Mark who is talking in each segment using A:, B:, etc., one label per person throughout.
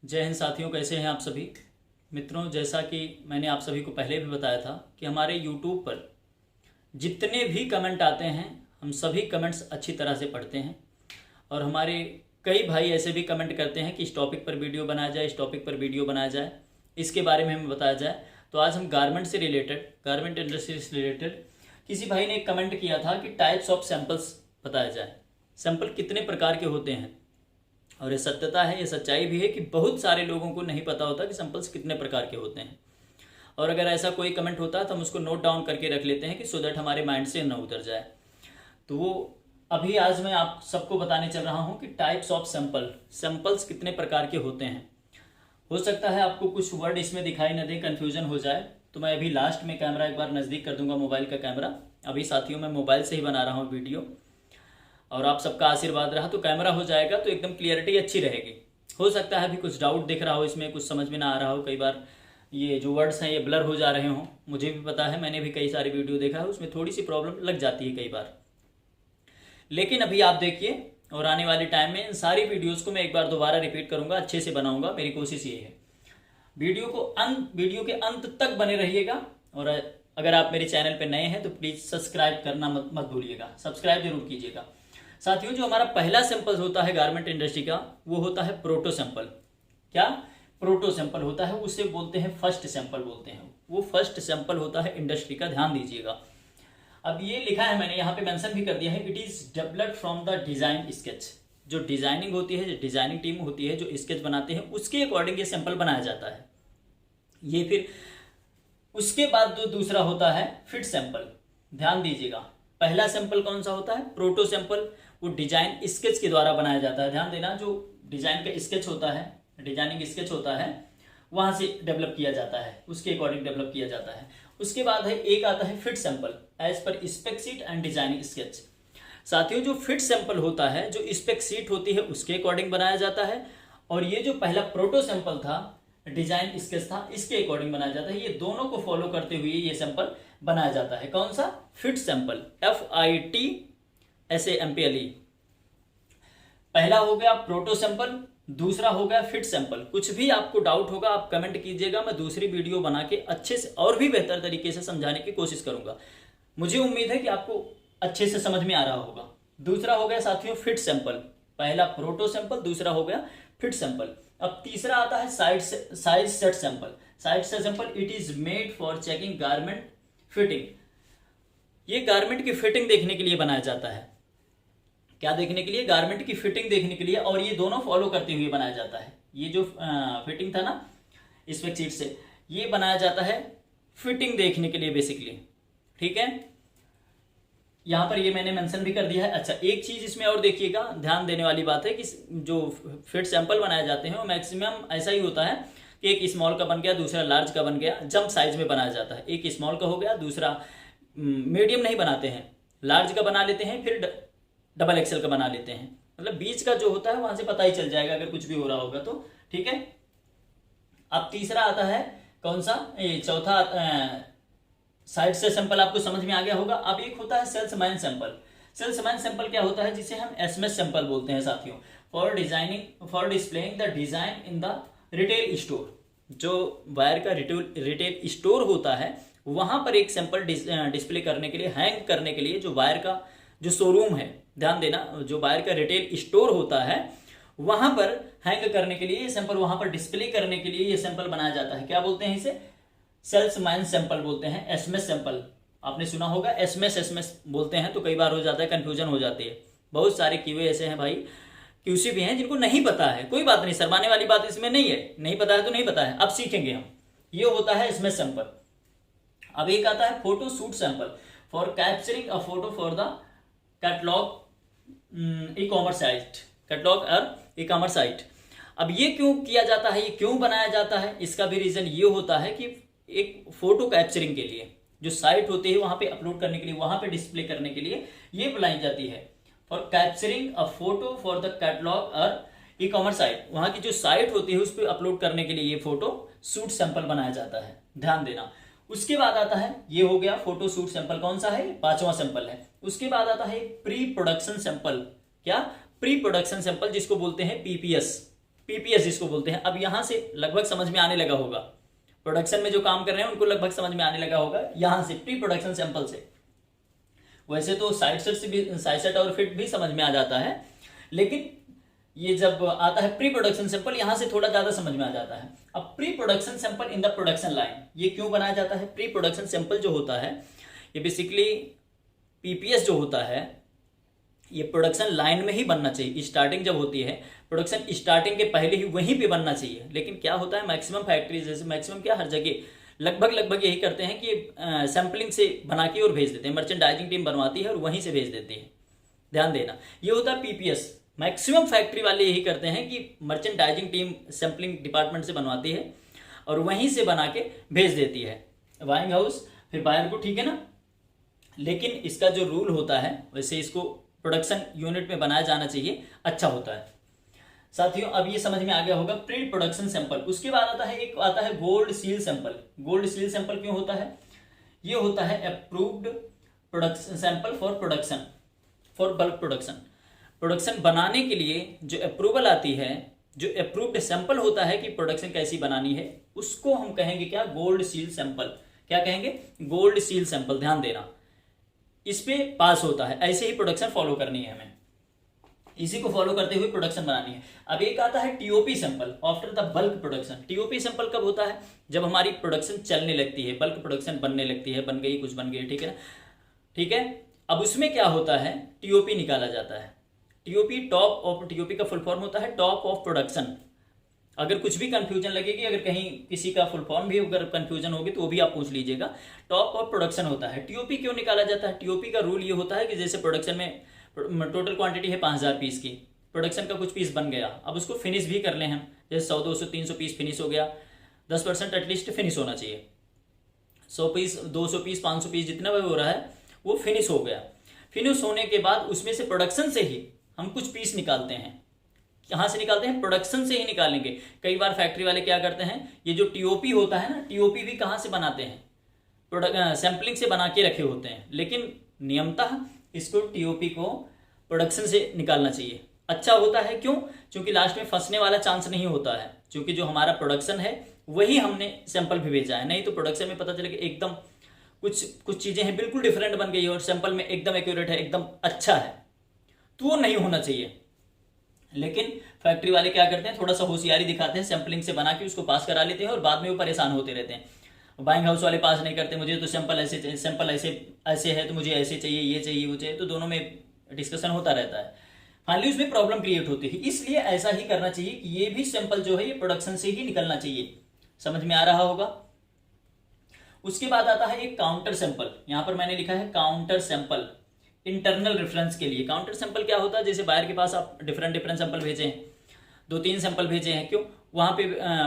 A: जय हिंद साथियों, कैसे हैं आप सभी मित्रों। जैसा कि मैंने आप सभी को पहले भी बताया था कि हमारे YouTube पर जितने भी कमेंट आते हैं हम सभी कमेंट्स अच्छी तरह से पढ़ते हैं। और हमारे कई भाई ऐसे भी कमेंट करते हैं कि इस टॉपिक पर वीडियो बनाया जाए, इस टॉपिक पर वीडियो बनाया जाए, इसके बारे में हमें बताया जाए। तो आज हम गारमेंट से रिलेटेड, गारमेंट इंडस्ट्री से रिलेटेड किसी भाई ने एक कमेंट किया था कि टाइप्स ऑफ सैंपल्स बताया जाए, सैंपल कितने प्रकार के होते हैं। और ये सत्यता है, ये सच्चाई भी है कि बहुत सारे लोगों को नहीं पता होता कि सैंपल्स कितने प्रकार के होते हैं। और अगर ऐसा कोई कमेंट होता है तो हम उसको नोट डाउन करके रख लेते हैं कि सो दैट हमारे माइंड से न उतर जाए। तो वो अभी आज मैं आप सबको बताने चल रहा हूँ कि टाइप्स ऑफ सैंपल्स कितने प्रकार के होते हैं। हो सकता है आपको कुछ वर्ड इसमें दिखाई न दे, कन्फ्यूजन हो जाए, तो मैं अभी लास्ट में कैमरा एक बार नज़दीक कर दूंगा, मोबाइल का कैमरा। अभी साथियों मैं मोबाइल से ही बना रहा हूँ वीडियो, और आप सबका आशीर्वाद रहा तो कैमरा हो जाएगा तो एकदम क्लियरिटी अच्छी रहेगी। हो सकता है अभी कुछ डाउट दिख रहा हो, इसमें कुछ समझ में ना आ रहा हो, कई बार ये जो वर्ड्स हैं ये ब्लर हो जा रहे हों, मुझे भी पता है, मैंने भी कई सारी वीडियो देखा है, उसमें थोड़ी सी प्रॉब्लम लग जाती है कई बार। लेकिन अभी आप देखिए, और आने वाले टाइम में इन सारी वीडियोज़ को मैं एक बार दोबारा रिपीट करूँगा, अच्छे से बनाऊँगा, मेरी कोशिश ये है। वीडियो के अंत तक बने रहिएगा। और अगर आप मेरे चैनल पर नए हैं तो प्लीज़ सब्सक्राइब करना मत भूलिएगा, सब्सक्राइब जरूर कीजिएगा। साथियों, जो हमारा पहला सैंपल होता है गारमेंट इंडस्ट्री का, वो होता है प्रोटो सैंपल। क्या प्रोटो सैंपल होता है, उसे बोलते हैं फर्स्ट सैंपल बोलते हैं। वो फर्स्ट सैंपल होता है इंडस्ट्री का, ध्यान दीजिएगा। अब ये लिखा है, मैंने यहाँ पे मेंशन भी कर दिया है, it is developed from the design sketch. जो डिजाइनिंग होती है, जो डिजाइनिंग टीम होती है, जो स्केच बनाते हैं, उसके अकॉर्डिंग ये सैंपल बनाया जाता है। ये फिर उसके बाद जो दूसरा होता है फिट सैंपल। ध्यान दीजिएगा, पहला सैंपल कौन सा होता है, प्रोटो सैंपल, वो डिजाइन स्केच के द्वारा बनाया जाता है। ध्यान देना, जो डिजाइन का स्केच होता है, डिजाइनिंग स्केच होता है, वहां से डेवलप किया जाता है, उसके अकॉर्डिंग डेवलप किया जाता है। उसके बाद है एक आता है fit sample as per spec sheet and designing sketch. साथियों, जो फिट सैंपल होता है, जो स्पेक शीट होती है, उसके अकॉर्डिंग बनाया जाता है। और ये जो पहला प्रोटो सैंपल था, डिजाइन स्केच था, इसके अकॉर्डिंग बनाया जाता है। ये दोनों को फॉलो करते हुए ये सैंपल बनाया जाता है। कौन सा, फिट सैंपल, FITSAMPLE। पहला हो गया प्रोटो सैंपल, दूसरा हो गया फिट सैंपल। कुछ भी आपको डाउट होगा आप कमेंट कीजिएगा, मैं दूसरी वीडियो बना के अच्छे से और भी बेहतर तरीके से समझाने की कोशिश करूंगा। मुझे उम्मीद है कि आपको अच्छे से समझ में आ रहा होगा। दूसरा हो गया साथियों फिट सैंपल, पहला प्रोटो सैंपल, दूसरा हो गया फिट सैंपल। अब तीसरा आता है size set sample. Size set sample, it is made for checking garment fitting. ये गारमेंट की फिटिंग देखने के लिए बनाया जाता है। क्या देखने के लिए, गारमेंट की फिटिंग देखने के लिए, और ये दोनों फॉलो करते हुए बनाया जाता है। ये जो फिटिंग था ना स्पेक शीट से, ये बनाया जाता है फिटिंग देखने के लिए बेसिकली। ठीक है, यहां पर ये मैंने मेंशन भी कर दिया है। अच्छा, एक चीज इसमें और देखिएगा, ध्यान देने वाली बात है कि जो फिट सैंपल बनाए जाते हैं वो मैक्सिमम ऐसा ही होता है कि एक स्मॉल का बन गया, दूसरा लार्ज का बन गया, जंप साइज में बनाया जाता है। एक स्मॉल का हो गया, दूसरा मीडियम नहीं बनाते हैं, लार्ज का बना लेते हैं, फिर डबल एक्सेल का बना लेते हैं। मतलब बीच का जो होता है वहां से पता ही चल जाएगा अगर कुछ भी हो रहा होगा तो। ठीक है, अब तीसरा आता है कौन सा, चौथा साइड से सैंपल आपको समझ में आ गया होगा। अब एक होता है सेल्समैन सैंपल। सेल्समैन सैंपल क्या होता है, जिसे हम SMS सैंपल बोलते हैं साथियों, for displaying the design in the retail store. जो वायर का रिटेल स्टोर होता है वहां पर एक सैंपल डिस्प्ले करने के लिए, हैंग करने के लिए, जो वायर का जो शोरूम है, ध्यान देना, जो वायर का रिटेल स्टोर होता है वहां पर हैंग करने के लिए, ये सैंपल वहां पर डिस्प्ले करने के लिए ये सैंपल बनाया जाता है। क्या बोलते हैं इसे, सेल्समैन सैंपल बोलते हैं, SMS सैंपल। आपने सुना होगा SMS बोलते हैं, तो कई बार हो जाता है, कंफ्यूजन हो जाती है। बहुत सारे QA ऐसे हैं भाई, QC भी हैं जिनको नहीं पता है। कोई बात नहीं, शर्माने वाली बात इसमें नहीं है, नहीं पता है तो नहीं पता है, अब सीखेंगे हम। ये होता है SMS सैंपल। अब एक आता है photo shoot sample, for capturing a photo for the catalogue e-commerce site, catalogue और ई-कॉमर्स साइट। अब ये क्यों किया जाता है, ये क्यों बनाया जाता है, इसका भी रीजन ये होता है कि एक फोटो कैप्चरिंग के लिए जो साइट होती है वहां पे अपलोड करने के लिए, वहां पे डिस्प्ले करने के लिए ये बनाई जाती है। For capturing a photo for the catalogue और ई-कॉमर्स साइट, वहां की जो साइट होती है उस पर अपलोड करने के लिए ये फोटो शूट सैंपल बनाया जाता है, ध्यान देना। उसके बाद आता है, ये हो गया फोटो शूट सैंपल, कौन सा है, पांचवा सैंपल है। उसके बाद आता है प्री प्रोडक्शन सैंपल। क्या, प्री प्रोडक्शन सैंपल, जिसको बोलते हैं PPS। पीपीएस जिसको बोलते हैं। अब यहाँ से लगभग समझ में आने लगा होगा, प्रोडक्शन में जो काम कर रहे हैं उनको लगभग समझ में आने लगा होगा यहाँ से प्री प्रोडक्शन सैंपल से। वैसे तो साइड सेट और फिट भी समझ में आ जाता है, लेकिन ये जब आता है प्री प्रोडक्शन सैंपल, यहां से थोड़ा ज्यादा समझ में आ जाता है। अब pre production sample in the production line, ये क्यों बनाया जाता है? प्री प्रोडक्शन सैंपल जो होता है ये बेसिकली पीपीएस जो होता है ये प्रोडक्शन लाइन में ही बनना चाहिए। स्टार्टिंग जब होती है प्रोडक्शन स्टार्टिंग के पहले ही वहीं पे बनना चाहिए। लेकिन क्या होता है मैक्सिमम फैक्ट्रीज, जैसे मैक्सिमम क्या हर जगह लगभग यही करते हैं कि सैंपलिंग से बना के और भेज देते हैं, मर्चेंडाइजिंग टीम बनवाती है और वहीं से भेज देती है। ध्यान देना, ये होता है पीपीएस। मैक्सिमम फैक्ट्री वाले यही करते हैं कि मर्चेंडाइजिंग टीम सैंपलिंग डिपार्टमेंट से बनवाती है और वहीं से बना के भेज देती है बाइंग हाउस, फिर बायर को, ठीक है ना। लेकिन इसका जो रूल होता है वैसे इसको प्रोडक्शन यूनिट में बनाया जाना चाहिए, अच्छा होता है। साथियों अब ये समझ में आ गया होगा प्री प्रोडक्शन सैंपल। उसके बाद आता है एक आता है gold seal sample. Gold seal sample क्यों होता है? ये होता है approved production sample for production, for bulk production. Production बनाने के लिए जो अप्रूवल आती है, जो अप्रूव्ड सैंपल होता है कि प्रोडक्शन कैसी बनानी है, उसको हम कहेंगे क्या? Gold seal sample. क्या कहेंगे? Gold seal sample. ध्यान देना, इस पे पास होता है। ऐसे ही प्रोडक्शन फॉलो करनी है हमें, इसी को फॉलो करते हुए प्रोडक्शन बनानी है। अब एक आता है TOP sample after the bulk production. TOP sample कब होता है? जब हमारी प्रोडक्शन चलने लगती है, बल्क प्रोडक्शन बनने लगती है, बन गई, कुछ बन गई, ठीक है ना, ठीक है। अब उसमें क्या होता है? टीओपी निकाला जाता है। टीओपी टॉप ऑफ, टीओपी का फुल फॉर्म होता है टॉप ऑफ प्रोडक्शन। अगर कुछ भी कंफ्यूजन लगेगी, अगर कहीं किसी का फुल फॉर्म भी अगर कंफ्यूजन होगी तो वो भी आप पूछ लीजिएगा। टॉप ऑफ प्रोडक्शन होता है। टीओपी क्यों निकाला जाता है? टीओपी का रूल ये होता है कि जैसे प्रोडक्शन में टोटल क्वांटिटी है 5000 पीस की, प्रोडक्शन का कुछ पीस बन गया, अब उसको फिनिश भी कर ले हम, जैसे 100 200 300 पीस फिनिश हो गया, 10% एटलीस्ट फिनिश होना चाहिए। 100 पीस 200 पीस 500 पीस जितना भी हो रहा है वो फिनिश हो गया। फिनिश होने के बाद उसमें से प्रोडक्शन से ही हम कुछ पीस निकालते हैं। कहाँ से निकालते हैं? प्रोडक्शन से ही निकालेंगे। कई बार फैक्ट्री वाले क्या करते हैं, ये जो टीओपी होता है ना, टीओपी भी कहाँ से बनाते हैं? प्रोडक्ट सैंपलिंग से बना के रखे होते हैं, लेकिन नियमतः इसको टीओपी को प्रोडक्शन से निकालना चाहिए। अच्छा होता है, क्यों? क्योंकि लास्ट में फंसने वाला चांस नहीं होता है, क्योंकि जो हमारा प्रोडक्शन है वही हमने सैंपल भी भेजा है। नहीं तो प्रोडक्शन में पता चले कि एकदम कुछ चीजें हैं बिल्कुल डिफरेंट बन गई और सैंपल में एकदम एक्यूरेट है, एकदम अच्छा है, तो वो नहीं होना चाहिए। लेकिन फैक्ट्री वाले क्या करते हैं, थोड़ा सा होशियारी दिखाते हैं, सैंपलिंग से बना के उसको पास करा लेते हैं और बाद में वो परेशान होते रहते हैं। बाइंग हाउस वाले पास नहीं करते, मुझे तो सैंपल ऐसे चाहिए, सैंपल ऐसे है तो मुझे ऐसे चाहिए, ये चाहिए, वो चाहिए, तो दोनों में डिस्कशन होता रहता है। फाइनली उसमें प्रॉब्लम क्रिएट होती है। इसलिए ऐसा ही करना चाहिए कि ये भी सैंपल जो है ये प्रोडक्शन से ही निकलना चाहिए। समझ में आ रहा होगा। उसके बाद आता है एक काउंटर सैंपल। यहां पर मैंने लिखा है काउंटर सैंपल, इंटरनल रेफरेंस के लिए। काउंटर सैंपल क्या होता है? जैसे बायर के पास आप डिफरेंट सैंपल भेजे हैं, 2-3 सैंपल भेजे हैं, क्यों? वहां पे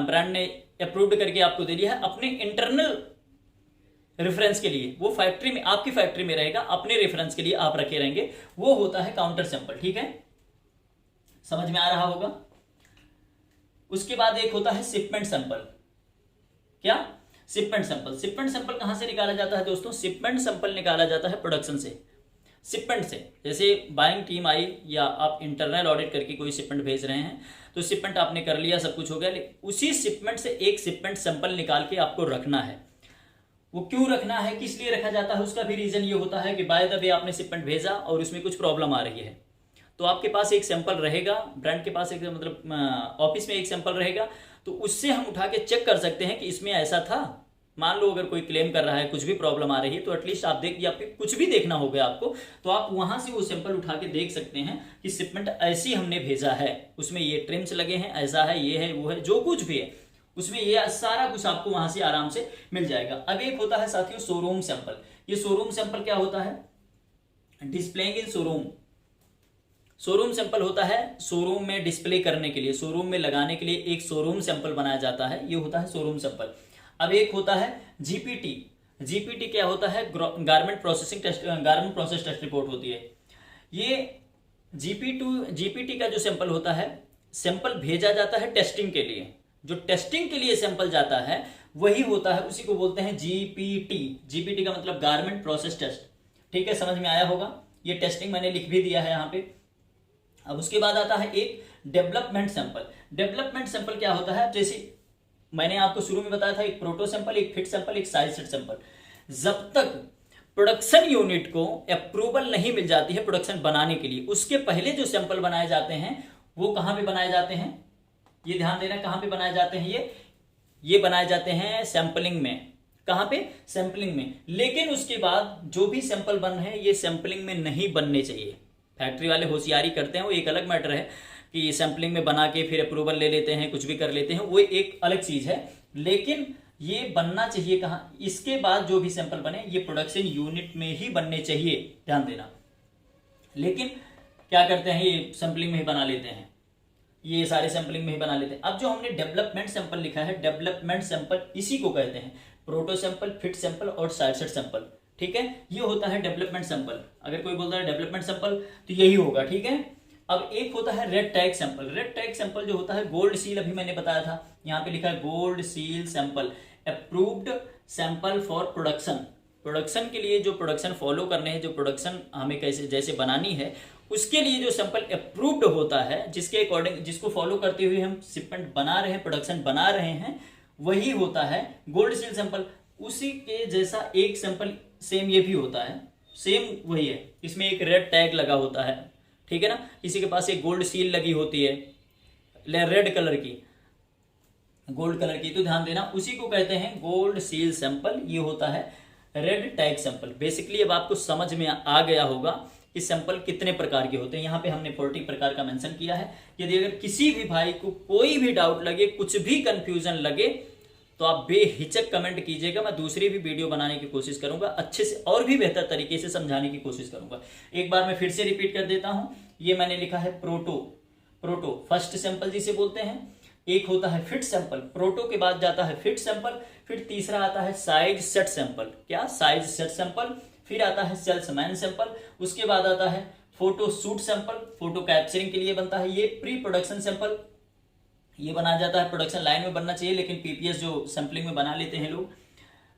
A: ब्रांड ने अप्रूव्ड करके आपको दे दिया है, अपने इंटरनल रेफरेंस के लिए। वो फैक्ट्री में, आपकी फैक्ट्री में रहेगा, अपने रेफरेंस के लिए आप रखे रहेंगे, वो होता है काउंटर सैंपल। ठीक है, समझ में आ रहा होगा। उसके बाद एक होता है शिपमेंट सैंपल। क्या? Shipment sample. शिपमेंट सैंपल कहां से निकाला जाता है दोस्तों? शिपमेंट सैंपल निकाला जाता है प्रोडक्शन से, शिपमेंट से। जैसे बाइंग टीम आई या आप इंटरनल ऑडिट करके कोई शिपमेंट भेज रहे हैं, तो शिपमेंट आपने कर लिया, सब कुछ हो गया, लेकिन उसी शिपमेंट से एक शिपमेंट सैंपल निकाल के आपको रखना है। वो क्यों रखना है, किस लिए रखा जाता है, उसका भी रीजन ये होता है कि बाय द वे आपने शिपमेंट भेजा और उसमें कुछ प्रॉब्लम आ रही है, तो आपके पास एक सैंपल रहेगा, ब्रांड के पास एक, मतलब ऑफिस में एक सैंपल रहेगा, तो उससे हम उठा के चेक कर सकते हैं कि इसमें ऐसा था। मान लो अगर कोई क्लेम कर रहा है, कुछ भी प्रॉब्लम आ रही है, तो एटलीस्ट आप देख, या फिर कुछ भी देखना होगा आपको, तो आप वहां से वो सैंपल उठा के देख सकते हैं कि शिपमेंट ऐसी हमने भेजा है, उसमें ये ट्रिम्स लगे हैं, ऐसा है, ये है, वो है, जो कुछ भी है उसमें ये सारा कुछ आपको वहां से आराम से मिल जाएगा। अब एक होता है साथियों शोरूम सैंपल। ये शोरूम सैंपल क्या होता है? डिस्प्लेइंग इन शोरूम। शोरूम सैंपल होता है शोरूम में डिस्प्ले करने के लिए, शोरूम में लगाने के लिए एक शोरूम सैंपल बनाया जाता है, ये होता है शोरूम सैंपल। अब एक होता है जीपीटी। जीपीटी क्या होता है? Garment processing test, garment process test report होती है। ये जीपीटी का जो सैंपल होता है, सैंपल भेजा जाता है टेस्टिंग के लिए। जो टेस्टिंग के लिए सैंपल जाता है वही होता है, उसी को बोलते हैं जीपीटी। जीपीटी का मतलब गारमेंट प्रोसेस टेस्ट। ठीक है, समझ में आया होगा। ये टेस्टिंग मैंने लिख भी दिया है यहाँ पे। अब उसके बाद आता है एक डेवलपमेंट सैंपल। डेवलपमेंट सैंपल क्या होता है, जैसे मैंने आपको शुरू में बताया था, एक प्रोटो सैंपल, एक फिट सैंपल, एक साइज सेट सैंपल। जब तक प्रोडक्शन यूनिट को अप्रूवल नहीं मिल जाती है प्रोडक्शन बनाने के लिए, उसके पहले जो सैंपल बनाए जाते हैं वो कहां पे बनाए जाते हैं, ये ध्यान देना, कहां पे बनाए जाते हैं, ये बनाए जाते हैं सैंपलिंग में। कहां पे, सैंपलिंग में। लेकिन उसके बाद जो भी सैंपल बन रहे हैं ये सैंपलिंग में नहीं बनने चाहिए। फैक्ट्री वाले होशियारी करते हैं, वो एक अलग मैटर है कि सैंपलिंग में बना के फिर अप्रूवल ले लेते हैं, कुछ भी कर लेते हैं, वो एक अलग चीज है। लेकिन ये बनना चाहिए कहाँ, इसके बाद जो भी सैंपल बने ये प्रोडक्शन यूनिट में ही बनने चाहिए, ध्यान देना। लेकिन क्या करते हैं, ये सैंपलिंग में ही बना लेते हैं, ये सारे सैंपलिंग में ही बना लेते हैं। अब जो हमने डेवलपमेंट सैंपल लिखा है, डेवलपमेंट सैंपल इसी को कहते हैं, प्रोटो सैंपल, फिट सैंपल और साइड सेट सैंपल, ठीक है। ये होता है डेवलपमेंट सैंपल। अगर कोई बोलता है डेवलपमेंट सैंपल तो यही होगा, ठीक है। अब एक होता है red tag sample. Red tag sample जो होता है, गोल्ड सील अभी मैंने बताया था, यहाँ पे लिखा है gold seal sample, approved sample for production. Production के लिए जो प्रोडक्शन फॉलो करने हैं, जो प्रोडक्शन हमें कैसे जैसे बनानी है, उसके लिए जो सैंपल अप्रूव्ड होता है, जिसके अकॉर्डिंग, जिसको फॉलो करते हुए हम शिपमेंट बना रहे हैं, प्रोडक्शन बना रहे हैं, वही होता है गोल्ड सील सैंपल। उसी के जैसा एक सैंपल सेम ये भी होता है, सेम वही है, इसमें एक रेड टैग लगा होता है, ठीक है ना। किसी के पास एक गोल्ड सील लगी होती है रेड कलर की, गोल्ड कलर की, तो ध्यान देना, उसी को कहते हैं गोल्ड सील सैंपल। ये होता है रेड टैग सैंपल। बेसिकली अब आपको समझ में आ गया होगा कि सैंपल कितने प्रकार के होते हैं। यहाँ पे हमने 40 प्रकार का मेंशन किया है। यदि अगर किसी भी भाई को कोई भी डाउट लगे, कुछ भी कंफ्यूजन लगे, तो आप बेहिचक कमेंट कीजिएगा। मैं दूसरी भी वीडियो बनाने की कोशिश करूंगा, अच्छे से और भी बेहतर तरीके से समझाने की कोशिश करूंगा। एक बार मैं फिर से रिपीट कर देता हूं, ये मैंने लिखा है प्रोटो फर्स्ट सैंपल जिसे बोलते हैं। एक होता है फिट सैंपल, प्रोटो के बाद जाता है फिट सैंपल, फिर तीसरा आता है साइज सेट सैंपल। क्या, साइज सेट सैंपल। फिर आता है सेल्समैन सैंपल, उसके बाद आता है photo shoot sample, photo capturing के लिए बनता है। ये प्री प्रोडक्शन सैंपल, ये बनाया जाता है, प्रोडक्शन लाइन में बनना चाहिए, लेकिन पीपीएस जो सैंपलिंग में बना लेते हैं लोग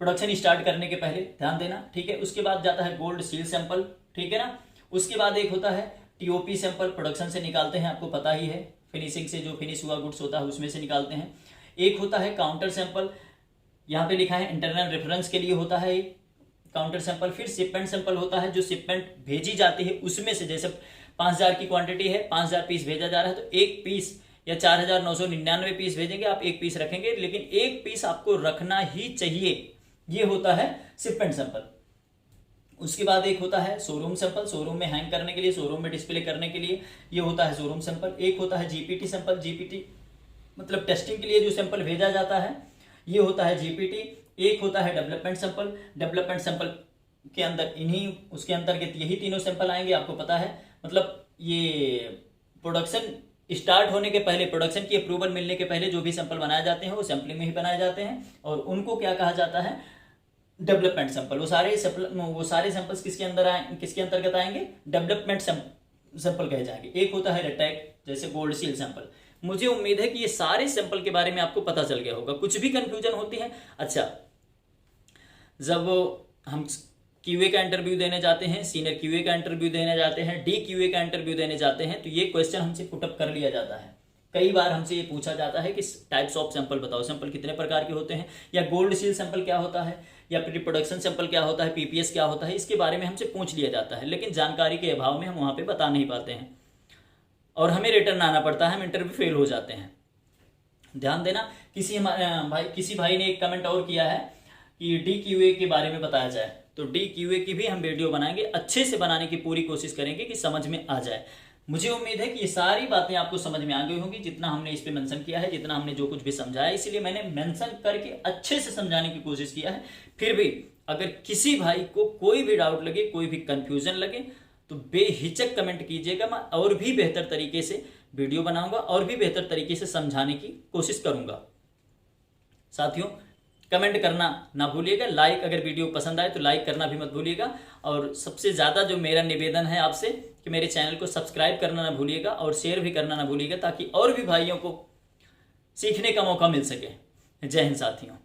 A: प्रोडक्शन स्टार्ट करने के पहले, ध्यान देना, ठीक है। उसके बाद जाता है गोल्ड सील सैंपल, ठीक है ना। उसके बाद एक होता है टीओपी सैंपल, प्रोडक्शन से निकालते हैं, आपको पता ही है, फिनिशिंग से जो फिनिश हुआ गुड्स होता है उसमें से निकालते हैं। एक होता है काउंटर सैंपल, यहाँ पे लिखा है इंटरनल रेफरेंस के लिए होता है काउंटर सैंपल। फिर शिपमेंट सैंपल होता है, जो शिपमेंट भेजी जाती है उसमें से, जैसे 5000 की क्वांटिटी है, 5000 पीस भेजा जा रहा है, तो एक पीस या 4999 पीस भेजेंगे, आप एक पीस रखेंगे, लेकिन एक पीस आपको रखना ही चाहिए। ये होता है शिपमेंट सैंपल। उसके बाद एक होता है शोरूम सैंपल, शोरूम में हैंग करने के लिए, शोरूम में डिस्प्ले करने के लिए, ये होता है शोरूम सैंपल। एक होता है जीपीटी सैंपल, जीपीटी मतलब टेस्टिंग के लिए जो सैंपल भेजा जाता है, ये होता है जीपीटी। एक होता है डेवलपमेंट सैंपल, डेवलपमेंट सैंपल के अंदर उसके अंतर्गत यही तीनों सैंपल आएंगे, आपको पता है। मतलब ये प्रोडक्शन स्टार्ट होने के पहले, प्रोडक्शन की अप्रूवल मिलने के पहले जो भी सैंपल बनाए जाते हैं वो सैंपलिंग में ही बनाए जाते हैं, और उनको क्या कहा जाता है, डेवलपमेंट सैंपल। वो सारे सैंपल्स किसके अंतर्गत आएंगे, डेवलपमेंट सैंपल कहे जाएंगे। एक होता है रेड टैग, जैसे गोल्ड सील सैंपल। मुझे उम्मीद है कि ये सारे सैंपल के बारे में आपको पता चल गया होगा। कुछ भी कंफ्यूजन होती है, अच्छा, जब हम क्यूए का इंटरव्यू देने जाते हैं, सीनियर क्यूए का इंटरव्यू देने जाते हैं, डी क्यूए का इंटरव्यू देने जाते हैं, तो ये क्वेश्चन हमसे पुटअप कर लिया जाता है। कई बार हमसे ये पूछा जाता है कि टाइप्स ऑफ सैंपल बताओ, सैंपल कितने प्रकार के होते हैं, या गोल्ड सील सैंपल क्या होता है, या प्री प्रोडक्शन सैंपल क्या होता है, पीपीएस क्या होता है, इसके बारे में हमसे पूछ लिया जाता है। लेकिन जानकारी के अभाव में हम वहाँ पे बता नहीं पाते हैं और हमें रिटर्न आना पड़ता है, हम इंटरव्यू फेल हो जाते हैं। ध्यान देना, किसी भाई ने एक कमेंट और किया है कि डी क्यूए के बारे में बताया जाए, तो डी क्यूए की भी हम वीडियो बनाएंगे, अच्छे से बनाने की पूरी कोशिश करेंगे कि समझ में आ जाए। मुझे उम्मीद है कि ये सारी बातें आपको समझ में आ गई होंगी, जितना हमने इस पे मेंशन किया है, जितना हमने जो कुछ भी समझाया, इसलिए मैंने मेंशन करके अच्छे से समझाने की कोशिश किया है। फिर भी अगर किसी भाई को कोई भी डाउट लगे, कोई भी कंफ्यूजन लगे, तो बेहिचक कमेंट कीजिएगा। मैं और भी बेहतर तरीके से वीडियो बनाऊंगा और भी बेहतर तरीके से समझाने की कोशिश करूंगा। साथियों, कमेंट करना ना भूलिएगा, लाइक, अगर वीडियो पसंद आए तो लाइक करना भी मत भूलिएगा, और सबसे ज़्यादा जो मेरा निवेदन है आपसे कि मेरे चैनल को सब्सक्राइब करना ना भूलिएगा और शेयर भी करना ना भूलिएगा, ताकि और भी भाइयों को सीखने का मौका मिल सके। जय हिंद साथियों।